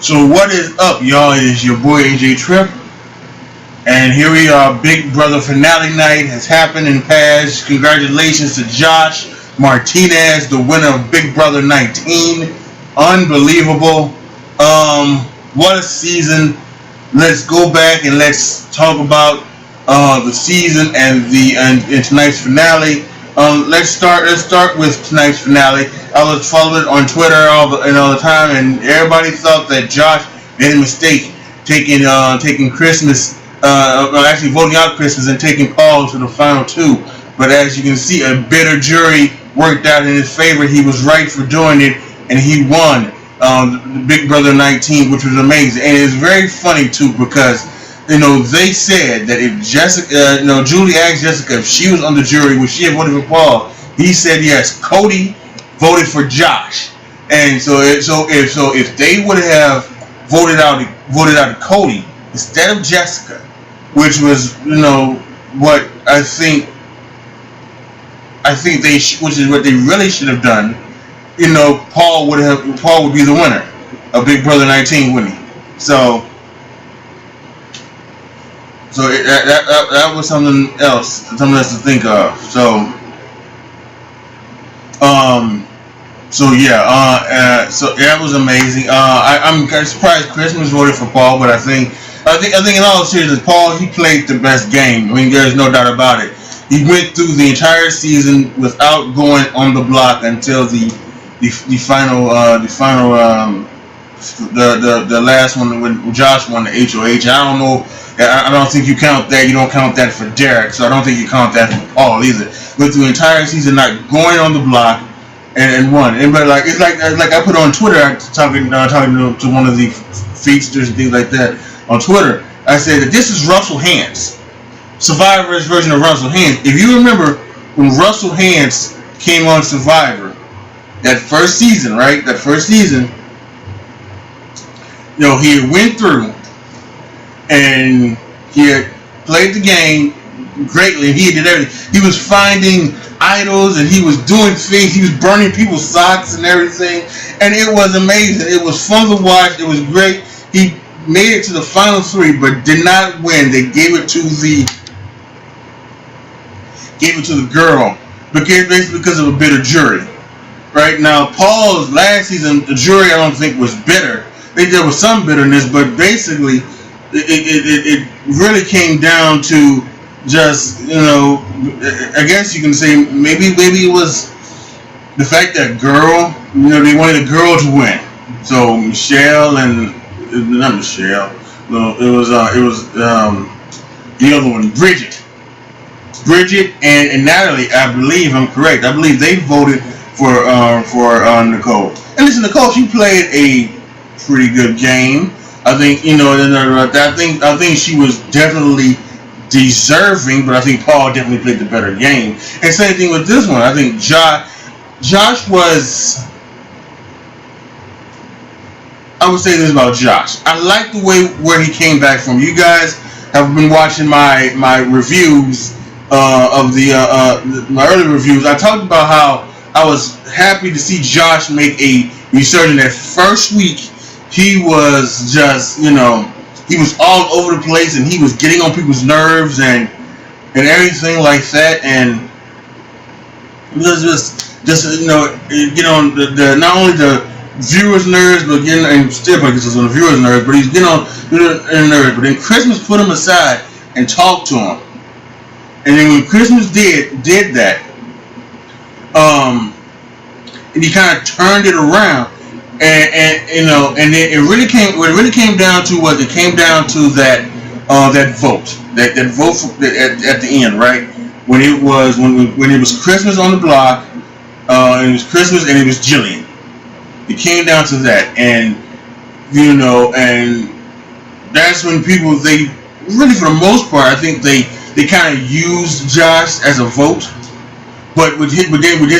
So what is up, y'all? It is your boy AJ Trip, and here we are. Big Brother finale night has happened and passed. Congratulations to Josh Martinez, the winner of Big Brother 19. Unbelievable. What a season. Let's go back and let's talk about the season and tonight's finale. Let's start with tonight's finale. I was following it on Twitter all the time, and everybody thought that Josh made a mistake taking Christmas, actually voting out Christmas and taking Paul to the final two. But as you can see, a bitter jury worked out in his favor. He was right for doing it, and he won Big Brother 19, which was amazing. And it's very funny too because they said that if Jessica, Julie asked Jessica if she was on the jury, would she have voted for Paul? He said yes. Cody voted for Josh, and so if they would have voted out Cody instead of Jessica, which was what I think which is what they really should have done. Paul would be the winner of Big Brother 19, wouldn't he? So that was something else to think of. So that was amazing. I'm surprised Christmas voted for Paul, but I think in all seriousness, Paul, he played the best game. I mean, there's no doubt about it. He went through the entire season without going on the block until the last one when Josh won the HOH. I don't think you count that. You don't count that for Derek, so I don't think you count that for Paul either. Went through the entire season not going on the block and won. Everybody it's like I put on Twitter talking to one of the featsters and things like that on Twitter. I said that this is Russell Hantz, Survivor's version of Russell Hantz. If you remember when Russell Hantz came on Survivor, that first season, he went through and he had played the game greatly, and he did everything. He was finding idols and he was doing things. He was burning people's socks and everything, and it was amazing. It was fun to watch. It was great. He made it to the final three, but did not win. They gave it to the girl because of a bitter jury. Right now, Paul's last season, the jury I don't think was bitter. There was some bitterness, but basically, it really came down to just I guess you can say maybe it was the fact that girl, they wanted a girl to win. So not Michelle. No, it was the other one, Bridget and Natalie. I believe I'm correct. I believe they voted for Nicole. And listen, Nicole, she played a pretty good game. I think I think she was definitely deserving, but I think Paul definitely played the better game. And same thing with this one. I think Josh was. I would say this about Josh. I like the way where he came back from. You guys have been watching my reviews of my early reviews. I talked about how I was happy to see Josh make a resurgence. That first week, he was just, he was all over the place, and he was getting on people's nerves and everything like that. And it was just get on the not only the viewers' nerves, but and still I guess it's on the viewers' nerves, but he's getting on their nerves. But then Christmas put him aside and talked to him. And then when Christmas did that, and he kind of turned it around, and then it really came down to what it came down to that vote at the end, right? When it was Christmas on the block, and it was Christmas and it was Jillian. It came down to that, and and that's when people, they really, for the most part, I think they kind of used Josh as a vote. But with his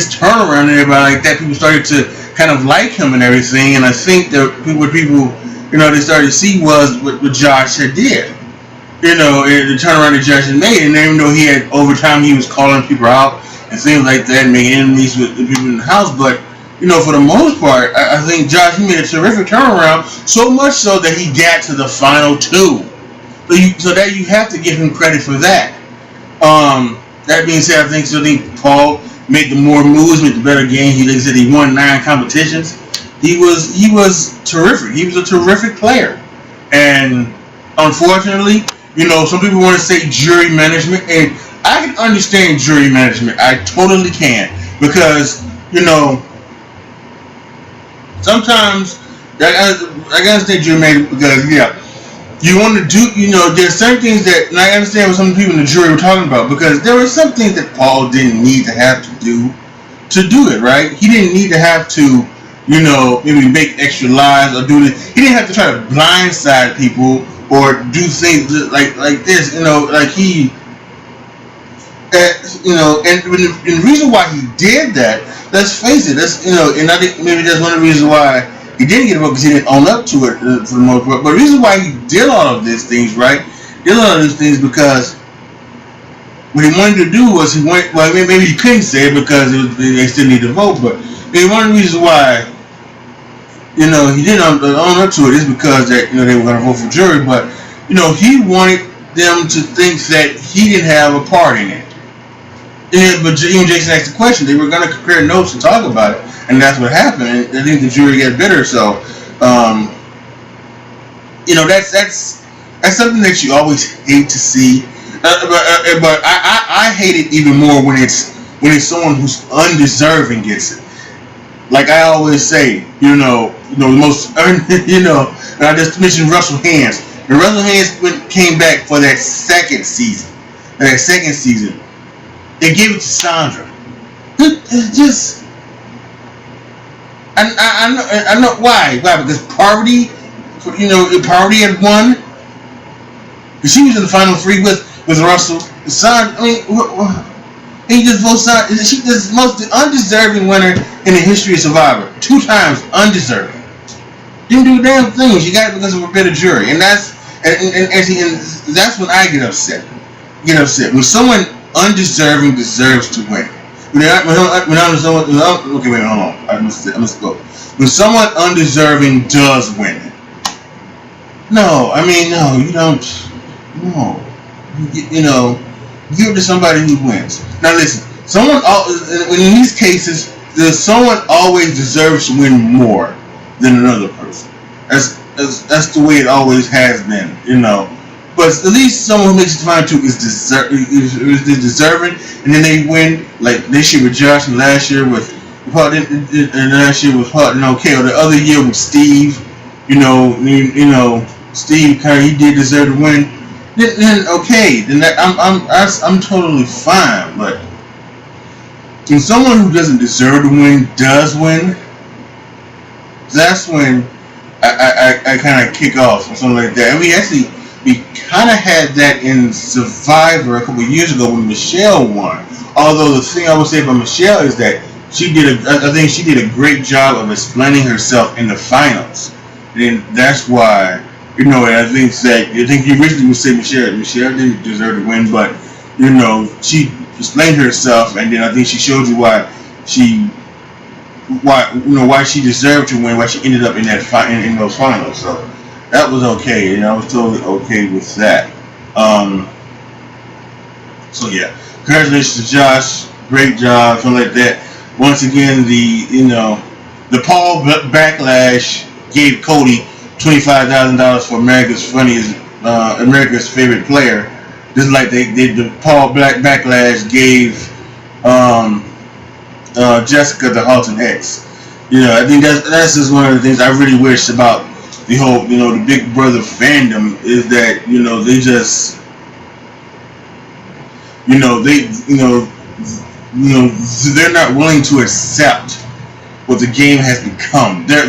turnaround and everybody like that, people started to kind of like him and everything. And I think that what people they started to see was what Josh had did. The turnaround that Josh had made. And even though he had, over time, he was calling people out and things like that, and making enemies with the people in the house. But for the most part, I think Josh, he made a terrific turnaround. So much so that he got to the final two. So that you have to give him credit for that. That being said, I think Paul made the more moves, made the better game. He said he won 9 competitions. He was terrific. He was a terrific player. And unfortunately, some people want to say jury management, and I can understand jury management. I totally can, because sometimes I gotta say jury management because you want to do, there's certain things that, and I understand what some people in the jury were talking about, because there were some things that Paul didn't need to have to do it, right? He didn't need to have to, maybe make extra lies or do this. He didn't have to try to blindside people or do things like this, like he, and the reason why he did that, let's face it, and I think maybe that's one of the reasons why he didn't get a vote, because he didn't own up to it for the most part. But the reason why he did all of these things, right? Because what he wanted to do was maybe he couldn't say it because they still need to vote, but one of the reasons why he didn't own up to it is because that they were going to vote for jury, but he wanted them to think that he didn't have a part in it. But even Jason asked the question. They were going to compare notes and talk about it, and that's what happened. And I think the jury got bitter. So, that's something that you always hate to see. But I hate it even more when it's someone who's undeserving gets it. Like I always say, the most, and I just mentioned Russell Hands. And Russell Hands came back for that second season. They gave it to Sandra. It's just, I know why. Why? Because Parvati, Parvati had won. She was in the final 3 with Russell. Sandra, he just votes Sandra. She's the most undeserving winner in the history of Survivor. 2 times undeserving. Didn't do a damn thing. She got it because of a better jury, and that's that's when I get upset. When someone undeserving deserves to win. Okay, wait, hold on. I must go. When someone undeserving does win. No, you don't. No. Give it to somebody who wins. Now listen, in these cases, someone always deserves to win more than another person. That's the way it always has been, But at least someone who makes it to final 2 is deserving, and then they win. Like this year with Josh, and last year with Hart, and last year with Hart and okay, or the other year with Steve. Steve he did deserve to win. Then okay, then I'm totally fine. But when someone who doesn't deserve to win does win, that's when I kind of kick off or something like that. And we kind of had that in Survivor a couple of years ago when Michelle won. Although the thing I would say about Michelle is that I think she did a great job of explaining herself in the finals, and that's why and I think you originally would say Michelle didn't deserve to win, but she explained herself, and then I think she showed you why she deserved to win, why she ended up in those finals. So that was okay, and I was totally okay with that. So yeah, congratulations to Josh, great job, something like that. Once again, the Paul Backlash gave Cody $25,000 for America's favorite player. Just like the Paul Backlash gave Jessica the Halton X. I think that's just one of the things I really wish about the whole, the Big Brother fandom is that, they just, they're not willing to accept what the game has become. They're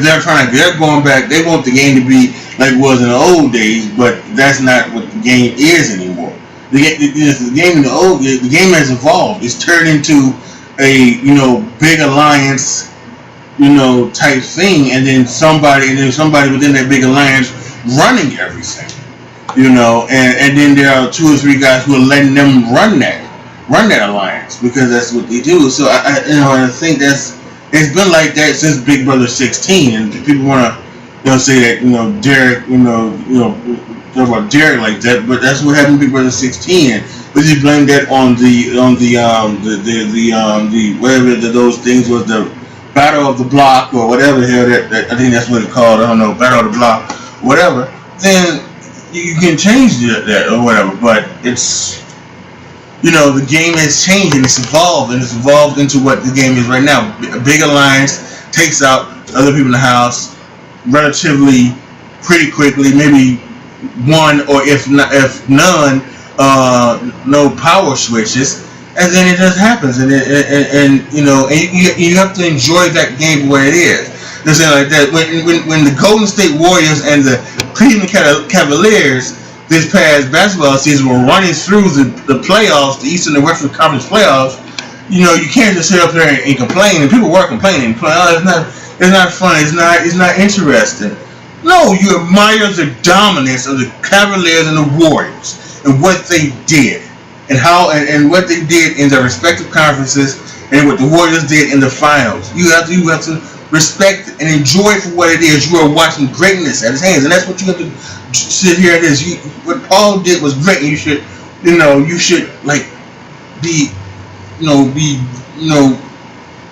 going back. They want the game to be like it was in the old days, but that's not what the game is anymore. The game has evolved. It's turned into a big alliance type thing, and then somebody within that big alliance running everything, and then there are 2 or 3 guys who are letting them run that alliance because that's what they do. So I think that's It's been like that since Big Brother 16, and people want to say that Derek talk about Derek like that, but that's what happened to Big Brother 16. And but you blame that on the whatever those things was, the Battle of the Block or whatever the hell that I think that's what it's called. I don't know, Battle of the Block, whatever. Then you can change that or whatever, but it's the game has changed and it's evolved into what the game is right now. A big alliance takes out other people in the house relatively pretty quickly, maybe one or if none, no power switches, and then it just happens, and you have to enjoy that game for what it is. Just like that, when the Golden State Warriors and the Cleveland Cavaliers this past basketball season were running through the playoffs, the Eastern and Western Conference playoffs, you can't just sit up there and complain. And people were complaining, it's not fun, it's not interesting. No, you admire the dominance of the Cavaliers and the Warriors and what they did, and what they did in their respective conferences, and what the Warriors did in the finals. You have to respect and enjoy for what it is. You are watching greatness at his hands, and that's what you have to sit here and this. What Paul did was great, and you should like be I'm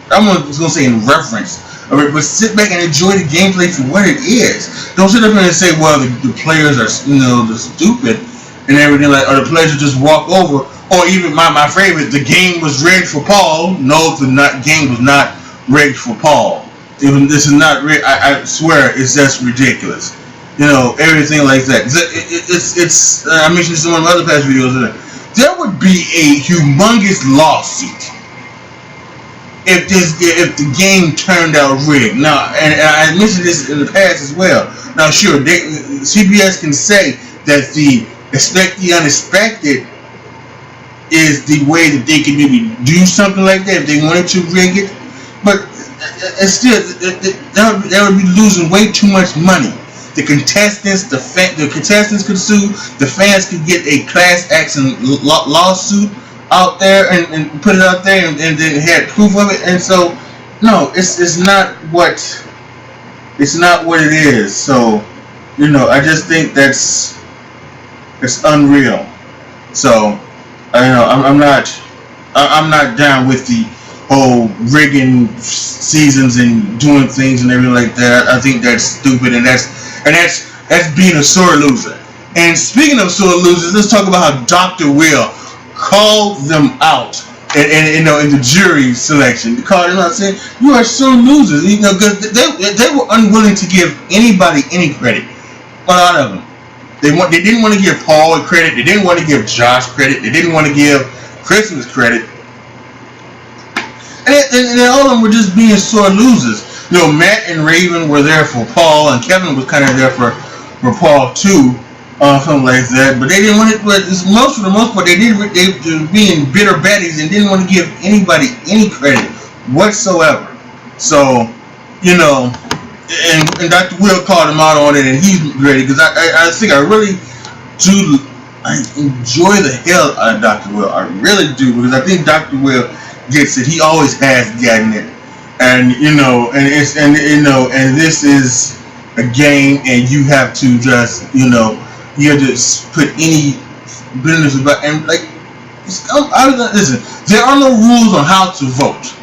gonna say in reverence. But sit back and enjoy the gameplay for what it is. Don't sit up here and say, well, the players are they're stupid and everything, like, or the players will just walk over. Or even my favorite, the game was rigged for Paul. No, the game was not rigged for Paul. This is not rigged. I swear, it's just ridiculous. Everything like that. It's I mentioned this in one of my other past videos. There would be a humongous lawsuit if the game turned out rigged. Now, and I mentioned this in the past as well. Now, sure, CBS can say that the expect the unexpected is the way that they can maybe do something like that if they wanted to rig it, but it's still that would be losing way too much money. The contestants could sue. The fans could get a class action lawsuit out there and put it out there and then had proof of it. And so no, it's not what it is. So I just think it's unreal. So I'm not down with the whole rigging seasons and doing things and everything like that. I think that's stupid, and that's being a sore loser. And speaking of sore losers, let's talk about how Dr. Will called them out and in the jury selection. They called them out saying, you are sore losers, because they were unwilling to give anybody any credit. A lot of them. They didn't want to give Paul credit. They didn't want to give Josh credit. They didn't want to give Christmas credit. And all of them were just being sore losers. Matt and Raven were there for Paul, and Kevin was kind of there for Paul too, something like that. But they didn't want it. But for the most part, they were being bitter baddies and didn't want to give anybody any credit whatsoever. So, and Dr. Will called him out on it, and he's ready, because I think I really do. I enjoy the hell out of Dr. Will. I really do, because I think Dr. Will gets it. He always has gotten it, and and this is a game, and you have to just you have to put any business about, and like listen. There are no rules on how to vote.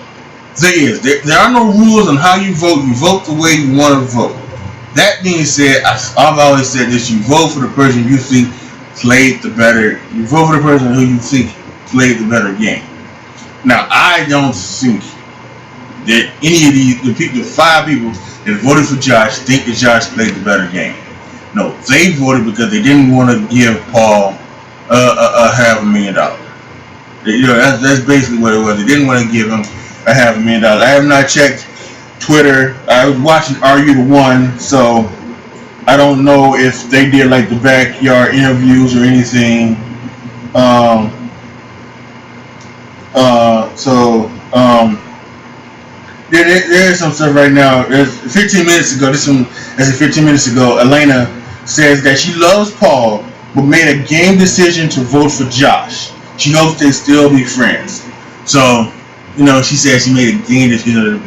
There are no rules on how you vote. You vote the way you want to vote. That being said, I've always said this: you vote for the person you think played the better. You vote for the person who you think played the better game. Now, I don't think that any of the 5 people that voted for Josh think that Josh played the better game. No, they voted because they didn't want to give Paul a $500,000. That's basically what it was. They didn't want to give him a $500,000. I have not checked Twitter. I was watching Argue the One, so I don't know if they did like the backyard interviews or anything. There's some stuff right now. There's 15 minutes ago. This one, as 15 minutes ago, Elena says that she loves Paul, but made a game decision to vote for Josh. She hopes they still be friends. So she said she made a game decision.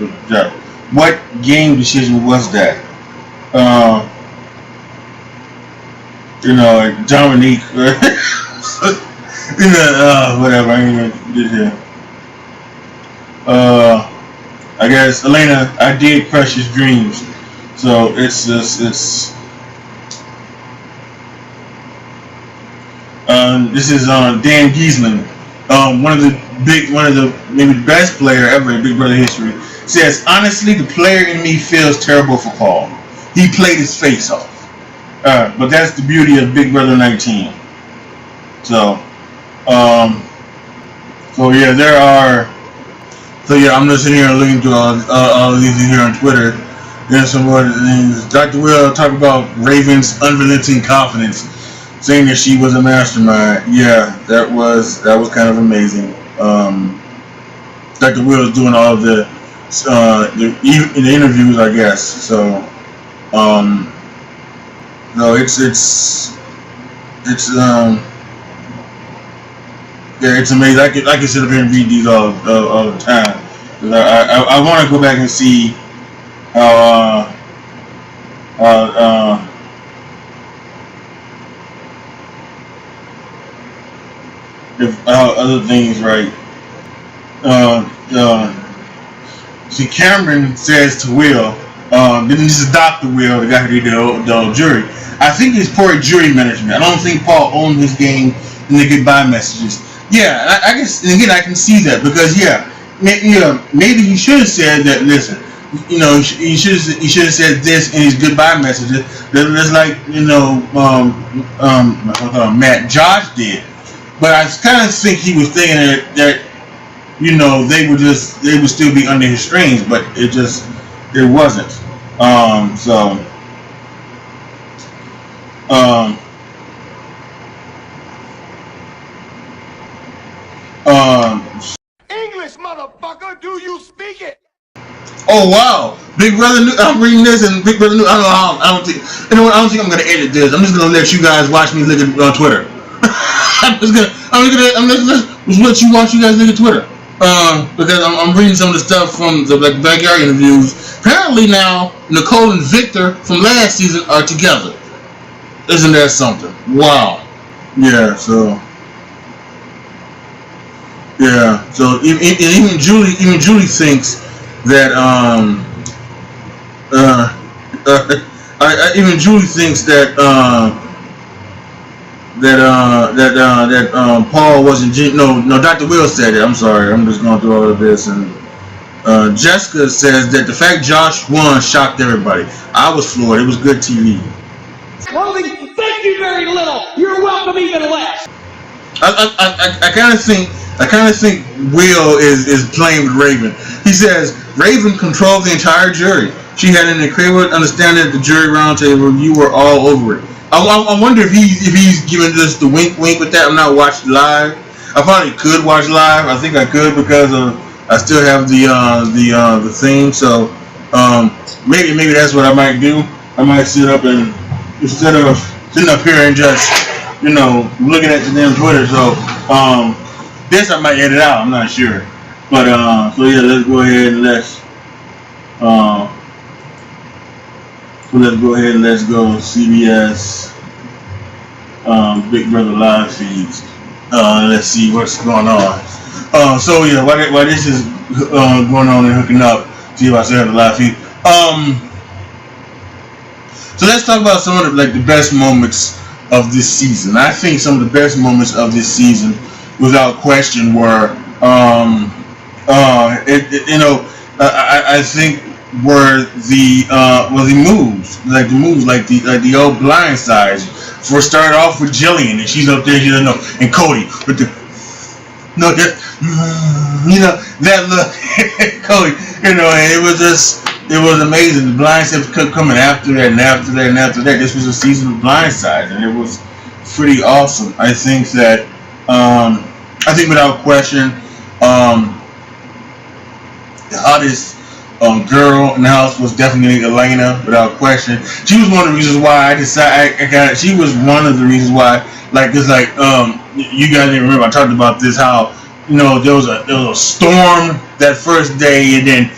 What game decision was that? Dominique. Whatever. I ain't gonna do here. I guess Elena, I did crush his dreams. So it's this is Dan Giesman, one of the maybe the best player ever in Big Brother history, says, honestly, the player in me feels terrible for Paul. He played his face off. But that's the beauty of Big Brother 19. So I'm just sitting here looking through all of these here on Twitter. There's some more things. Dr. Will talked about Raven's unrelenting confidence, saying that she was a mastermind. Yeah, that was kind of amazing. Dr. Will is doing all of the interviews, I guess. So, no, it's amazing. I could sit up here and read these all the time. I want to go back and see how if other things right. See, Cameron says to Will, this is Dr. Will, the guy who did the jury. I think it's poor jury management. I don't think Paul owned his game in the goodbye messages. Yeah, I guess, and again, I can see that because, maybe he should have said that, listen, he should have said this in his goodbye messages. That's like, Matt Josh did. But I kind of think he was thinking that they would still be under his strings, but it wasn't. English, motherfucker, do you speak it? Oh wow, Big Brother. I'm reading this and Big Brother. I don't think I'm gonna edit this. I'm just gonna let you guys watch me look at Twitter. I'm just let you watch you guys look at Twitter. Because I'm reading some of the stuff from the backyard interviews. Apparently now Nicole and Victor from last season are together. Isn't that something? Wow. Yeah. So even Julie thinks that even Julie thinks that Paul wasn't no Dr. Will said it. I'm sorry, I'm just going through all of this. And Jessica says that the fact Josh won shocked everybody. I was floored. It was good TV. Well, thank you very little. You're welcome even less. I kind of think Will is playing with Raven. He says Raven controlled the entire jury. She had an incredible understanding at the jury roundtable. You were all over it. I wonder if he's giving us the wink with that. I'm not watching live. I probably could watch live. I think I could because I still have the theme. So maybe that's what I might do. I might sit up and instead of sitting up here and just looking at the damn Twitter. So this I might edit out. I'm not sure. But let's go ahead and let's go CBS Big Brother live feeds. Let's see what's going on. While this is going on and hooking up, see if I still have the live feed. So let's talk about some of the best moments of this season. I think some of the best moments of this season, without question, were I think were the moves, like the old blind sides. For start off with Jillian, and she's up there, she doesn't know, and Cody with the that look, Cody, and it was amazing. The blind sides kept coming after that and after that and after that. This was a season of blind sides, and it was pretty awesome. I think that without question, the hottest girl in the house was definitely Elena, without question. She was one of the reasons why I decided she was one of the reasons why, you guys didn't remember, I talked about this, how there was a storm that first day, and then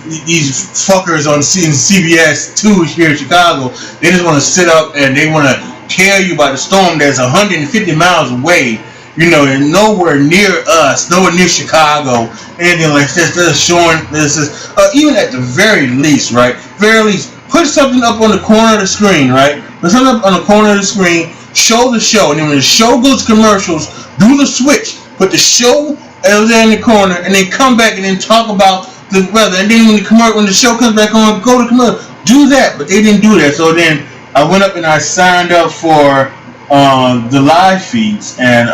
these fuckers on CBS 2 here in Chicago, they just want to sit up and they want to tell you about the storm that's 150 miles away, and nowhere near us, nowhere near Chicago, anything like this. They're showing this is even at the very least, right? Very least, put something up on the corner of the screen, right? Put something up on the corner of the screen, show the show, and then when the show goes to commercials, do the switch, put the show over there in the corner, and then come back and then talk about the weather, and then when the show comes back on, go to commercial. Do that, but they didn't do that. So then I went up and I signed up for the live feeds, and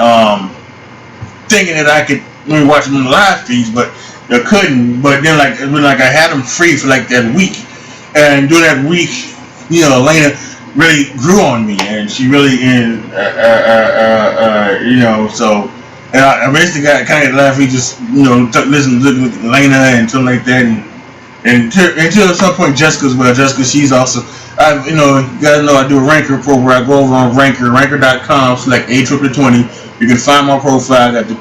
thinking that I could watch them in the live feeds, but I couldn't. But then like I had them free for like that week, and during that week, Elena really grew on me, and she really so. And I basically got kind of laugh. We just, listen to Elena and something like that, and until at some point Jessica as well. Jessica, she's also, you guys know I do a ranker program where I go over on ranker.com, select A2020. You can find my profile. I got the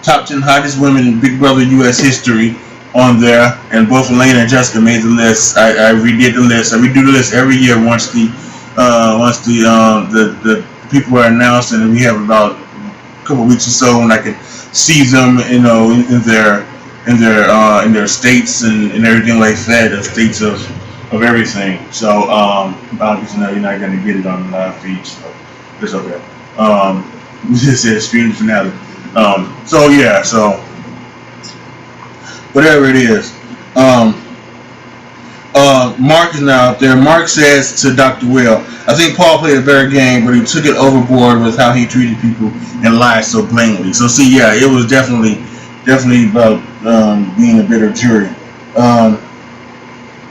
top 10 hottest women in Big Brother U.S. history on there, and both Elena and Jessica made the list. I redid the list. I redo the list every year once the people are announced, and we have about couple weeks or so when I can see them, in their states and everything like that, the states of everything. So obviously now you're not gonna get it on the live feed, so it's okay. This is stream finale. So whatever it is. Mark is now up there. Mark says to Dr. Will, I think Paul played a better game, but he took it overboard with how he treated people and lied so blatantly. So see, yeah, it was definitely about being a bitter jury.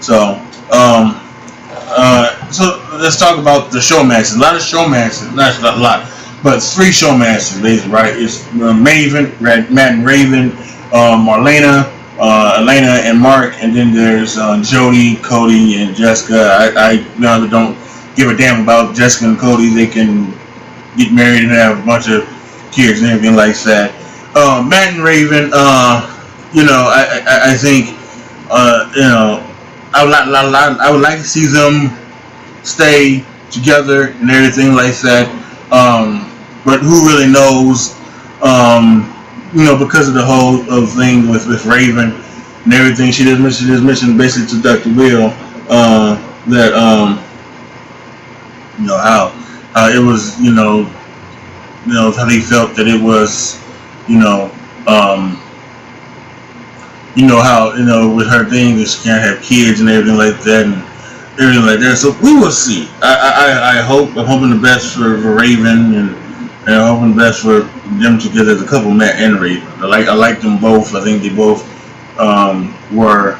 So let's talk about the showmasters. A lot of showmasters, not a lot, but 3 showmasters, basically, right? It's Matt and Raven, Marlena, Elena and Mark, and then there's Jody, Cody, and Jessica. I don't give a damn about Jessica and Cody. They can get married and have a bunch of kids and everything like that. Matt and Raven, I think, I would like to see them stay together and everything like that. But who really knows? Because of the whole thing with Raven and everything, she just mentioned basically to Dr. Will that how it was, how they felt that it was, how with her thing that she can't have kids and everything like that and everything like that. So we will see. I'm hoping the best for Raven and I'm hoping the best for them together as a couple, Matt and Raven. I like them both. I think they both were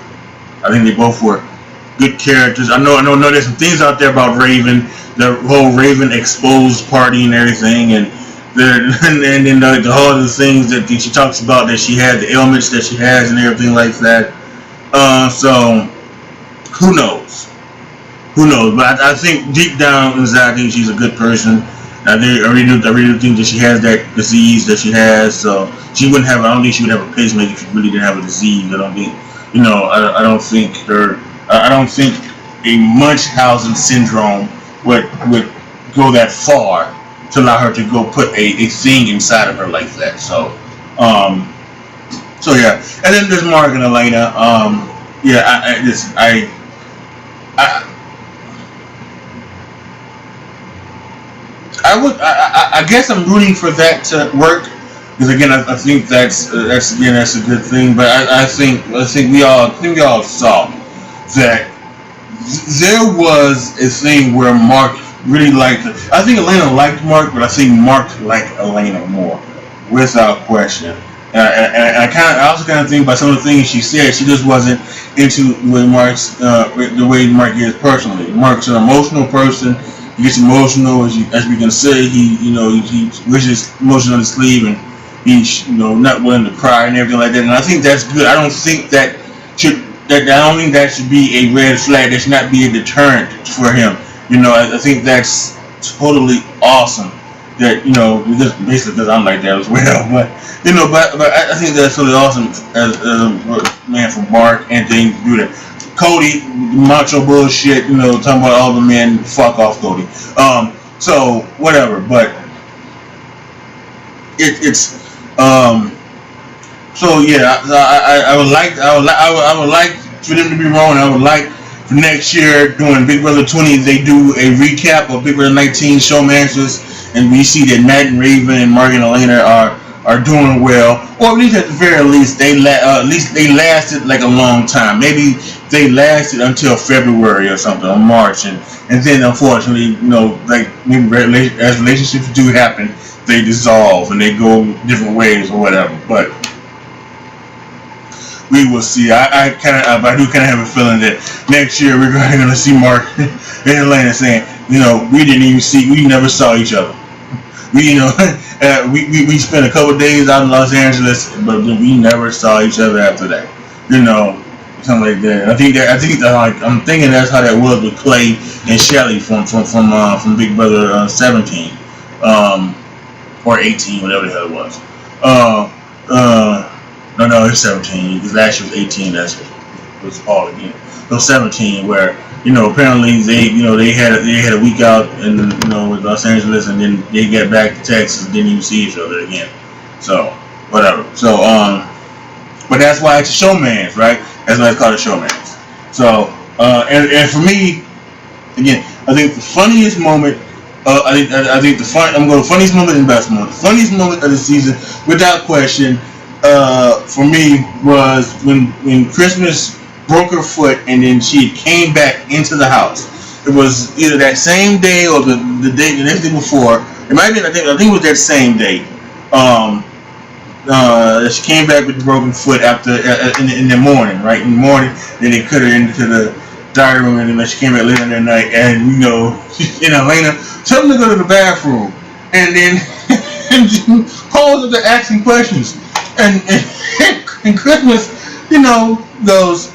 good characters. I know there's some things out there about Raven, the whole Raven exposed party and everything, and then the whole other things that she talks about, that she had, the ailments that she has and everything like that. So who knows? But I think deep down inside, I think she's a good person. I really do think that she has that disease that she has, so she wouldn't have. I don't think she would have a pacemaker if she really didn't have a disease. I don't think, I don't think a Munchausen syndrome would go that far to allow her to go put a thing inside of her like that. So yeah. And then there's Mark and Elena. I guess I'm rooting for that to work, because again, I think that's a good thing. But I think we all saw that there was a thing where Mark really liked her. I think Elena liked Mark, but I think Mark liked Elena more, without question. And I also kind of think by some of the things she said, she just wasn't into the way Mark is personally. Mark's an emotional person. He gets emotional, as we can say. He wishes emotion on his sleeve, and he's not willing to cry and everything like that. And I think that's good. I don't think that should be a red flag. That should not be a deterrent for him. I think that's totally awesome. that just basically because I'm like that as well. But but I think that's really awesome as a man from Mark and things do that. Cody, macho bullshit, talking about all the men. Fuck off, Cody. So whatever, but it's so yeah. I would like for them to be wrong. I would like for next year during Big Brother 20 they do a recap of Big Brother 19 showmasters, and we see that Matt and Raven and Mark and Elena are doing well, or at least at the very least they lasted like a long time. Maybe they lasted until February or something, or March, and then unfortunately, like maybe as relationships do happen, they dissolve and they go different ways or whatever. But we will see. I do kind of have a feeling that next year we're going to see Mark and Elena saying, we never saw each other. We spent a couple days out in Los Angeles, but we never saw each other after that. Something like that. I'm thinking that's how that was with Clay and Shelly from Big Brother 17, or 18, whatever the hell it was. No, it's 17. Because last year was 18. That's what was Paul again. So 17, where apparently they had a week out in with Los Angeles, and then they get back to Texas and didn't even see each other again. So whatever. So but that's why it's a showman's, right? That's why it's called a showman's. So and for me, again, I think the funniest moment. I'm going to funniest moment and best moment. The funniest moment of the season, without question, for me was when Christmas broke her foot and then she came back into the house. It was either that same day or the next day before. It might have been, I think it was that same day. She came back with the broken foot after in the morning, right? In the morning, then they cut her into the diary room, and then she came back later that night, and Elena told them to go to the bathroom, and then calls up to asking questions, and Christmas, goes,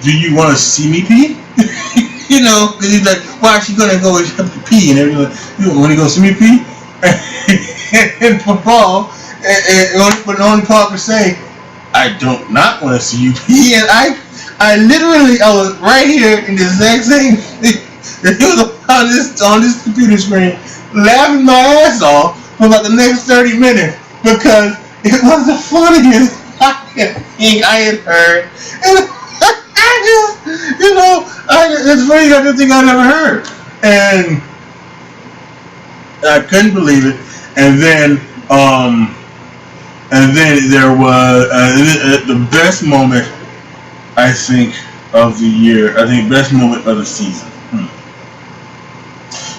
"Do you want to see me pee?" Because he's like, "Why is she gonna go pee?" And everyone's like, "You want to go see me pee?" And for Paul, but only Paul could say, "I don't not want to see you pee." And I was right here in the exact same thing. It was on this computer screen, laughing my ass off for about the next 30 minutes because it was the funniest thing I had heard. And it's funny, I didn't think I'd ever heard. And I couldn't believe it. And then there was the best moment, I think, of the year. I think best moment of the season.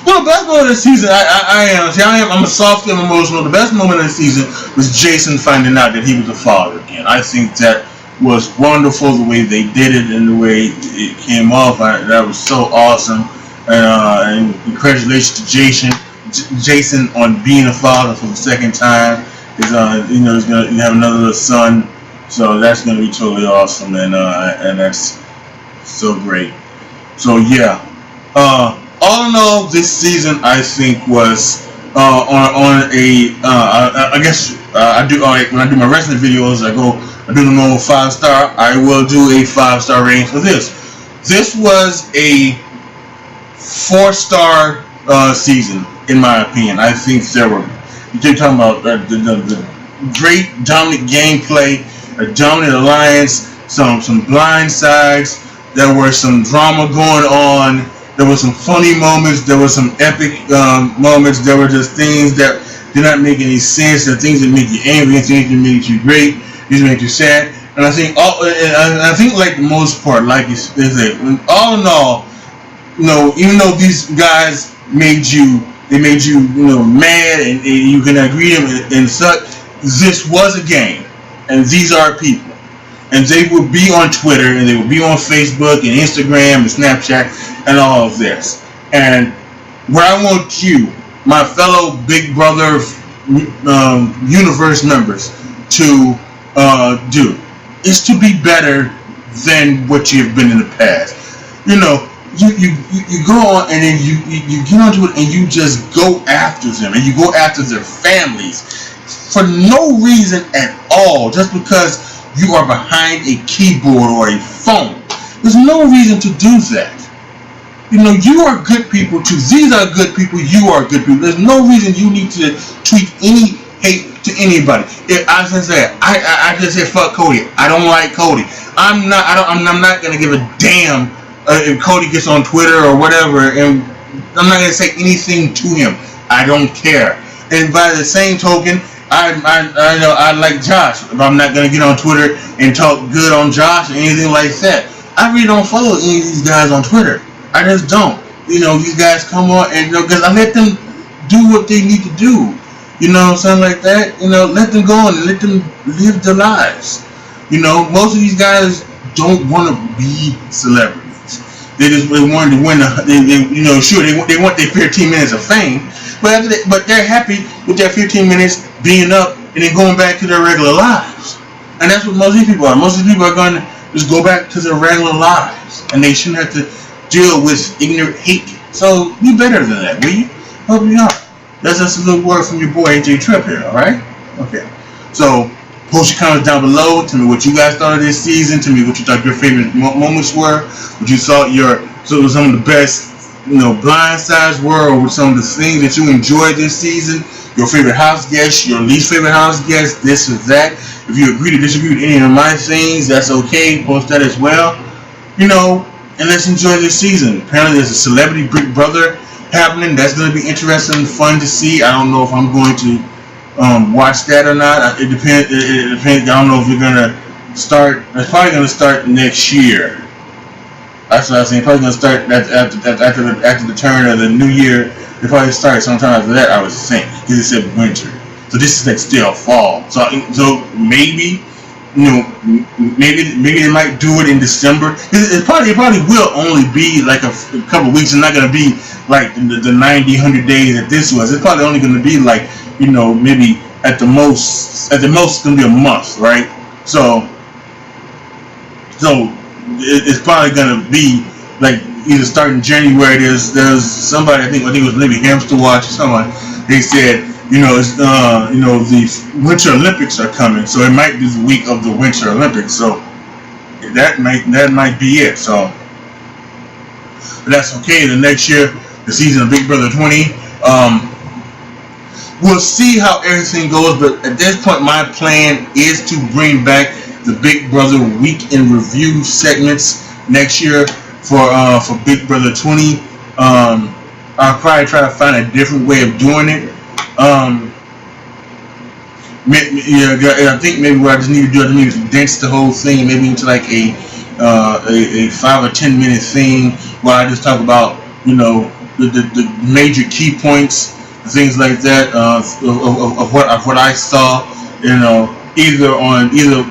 Well, best moment of the season, I'm a soft and emotional. The best moment of the season was Jason finding out that he was a father again. I think that was wonderful, the way they did it and the way it came off. That was so awesome. And congratulations to Jason on being a father for the second time. He's gonna have another little son, so that's gonna be totally awesome, and that's so great. So yeah, all in all, this season I think was on a I guess I do when I do my wrestling videos, I do the normal 5-star. I will do a 5-star rating for this. This was a 4-star season, in my opinion. I think you're talking about the great dominant gameplay, a dominant alliance, some blind sides. There were some drama going on. There were some funny moments. There were some epic moments. There were just things that did not make any sense. There were things that make you angry, and things that made you great, things that make you sad. And I think like the most part, like is that all in all, even though these guys made you mad and you can agree them and such, this was a game, and these are people. And they will be on Twitter, and they will be on Facebook, and Instagram, and Snapchat, and all of this. And what I want you, my fellow Big Brother universe members, to do is to be better than what you have been in the past. you go on and then you get onto it and you just go after them and you go after their families for no reason at all, just because you are behind a keyboard or a phone. There's no reason to do that. You know, you are good people too. These are good people. You are good people. There's no reason you need to tweet any hate to anybody. I just said fuck Cody. I don't like Cody. I'm not gonna give a damn if Cody gets on Twitter or whatever, and I'm not gonna say anything to him. I don't care. And by the same token, I know I like Josh, but I'm not gonna get on Twitter and talk good on Josh or anything like that. I really don't follow any of these guys on Twitter. I just don't. You know, these guys come on and because I let them do what they need to do. You know, something like that. You know, let them go on and let them live their lives. You know, most of these guys don't want to be celebrities. They just wanted to win. You know, sure they want their 15 minutes of fame, but they're happy with their 15 minutes being up and then going back to their regular lives. And that's what most of these people are. Most of these people are going to just go back to their regular lives, and they shouldn't have to deal with ignorant hate. So be better than that, will you? Hope you are. That's just a little word from your boy AJ Tripp here, alright? Okay. So post your comments down below. Tell me what you guys thought of this season. Tell me what you thought your favorite moments were. What you thought some of the best, you know, blindsides were, or some of the things that you enjoyed this season. Your favorite house guest, your least favorite house guest, this or that. If you agree to disagree with any of my things, that's okay. Post that as well. You know, and let's enjoy this season. Apparently there's a celebrity Big Brother happening. That's going to be interesting and fun to see. I don't know if I'm going to watch that or not. It depends. It depends. I don't know if you're going to start. It's probably going to start next year. That's what I was saying. Probably going to start after the turn of the new year. They probably start sometime after that, I would think, because it said winter. So this is like still fall. So maybe, you know, maybe they might do it in December. It probably will only be like a couple weeks. It's not going to be like the 90, 100 days that this was. It's probably only going to be like, you know, maybe at the most it's going to be a month, right? So it's probably going to be like either starting January. There's somebody, I think it was maybe Hamster Watch or someone. They said, you know, it's you know, the Winter Olympics are coming, so it might be the week of the Winter Olympics. So that might be it. So, but that's okay. The next year, the season of Big Brother 20, we'll see how everything goes. But at this point, my plan is to bring back the Big Brother Week in Review segments next year for Big Brother 20. I'll probably try to find a different way of doing it. I think maybe what I just need to do, I just need to condense the whole thing maybe into like a 5 or 10 minute thing where I just talk about, you know, the major key points, things like that, of what I saw, you know, either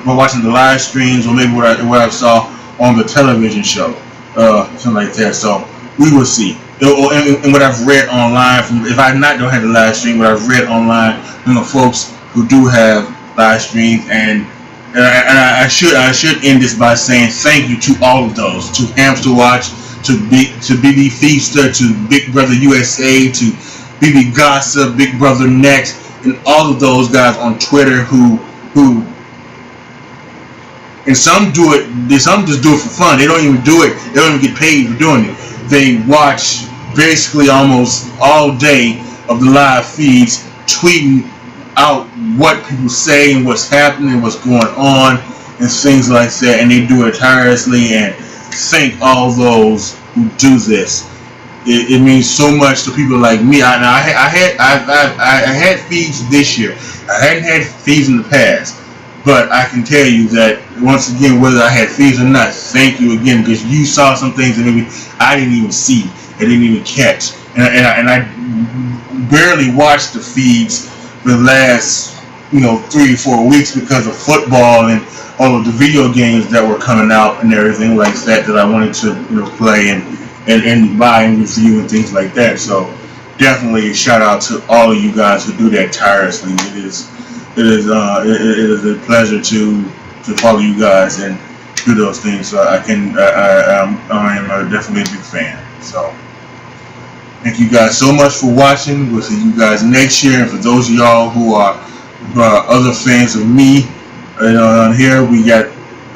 by watching the live streams or maybe what I saw on the television show, something like that. So we will see. And what I've read online, if I don't have the live stream, what I've read online from the folks who do have live streams, and I should end this by saying thank you to all of those, to Hamster Watch, to BB Feaster, to Big Brother USA, to BB Gossip, Big Brother Next, and all of those guys on Twitter who and some do it. Some just do it for fun. They don't even do it. They don't even get paid for doing it. They watch basically almost all day of the live feeds, tweeting out what people say and what's happening, what's going on, and things like that. And they do it tirelessly. And thank all those who do this. It means so much to people like me. I had feeds this year. I hadn't had feeds in the past. But I can tell you that, once again, whether I had feeds or not, thank you again, because you saw some things that maybe I didn't even see, I didn't even catch. And I barely watched the feeds for the last, you know, 3 or 4 weeks because of football and all of the video games that were coming out and everything like that I wanted to, you know, play and buy and review and things like that. So definitely a shout out to all of you guys who do that tirelessly. It is a pleasure to follow you guys, and do those things. So I am definitely a big fan. So thank you guys so much for watching. We'll see you guys next year. And for those of y'all who are other fans of me, on here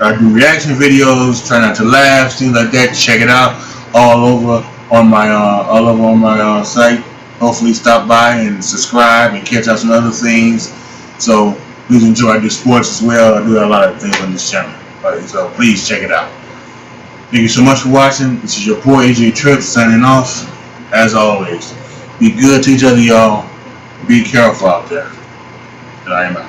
I do reaction videos, try not to laugh, things like that. Check it out all over on my site. Hopefully stop by and subscribe and catch up some other things. So please enjoy. I do sports as well. I do a lot of things on this channel. So please check it out. Thank you so much for watching. This is your boy AJ Tripp signing off. As always, be good to each other, y'all. Be careful out there. And I am out.